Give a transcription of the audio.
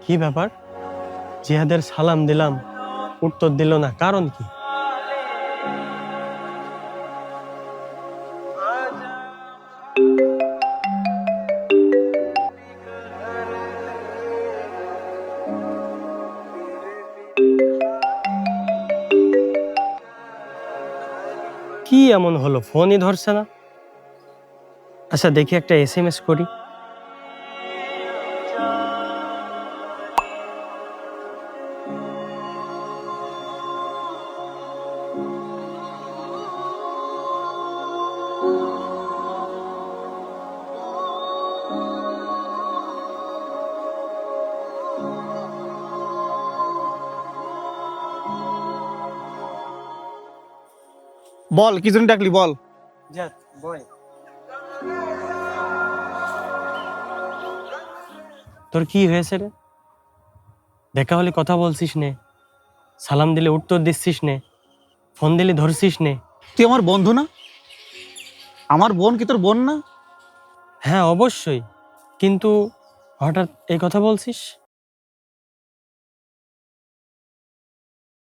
কি ব্যাপার? জিহাদের সালাম দিলাম, উত্তর দিল না, কারণ কি? কি এমন হলো, ফোনই ধরছে না? আচ্ছা দেখি একটা এসএমএস করি। বল, কি জন্য ডাকলি বল। তোর কি হয়েছে রে? দেখা হলে কথা বলছিস নে, সালাম দিলে উত্তর দিচ্ছিস নে, ফোন দিলে ধরছিস নে। তুই আমার বন্ধু না? আমার বোন কি তোর বোন না? হ্যাঁ অবশ্যই, কিন্তু হঠাৎ এই কথা বলছিস?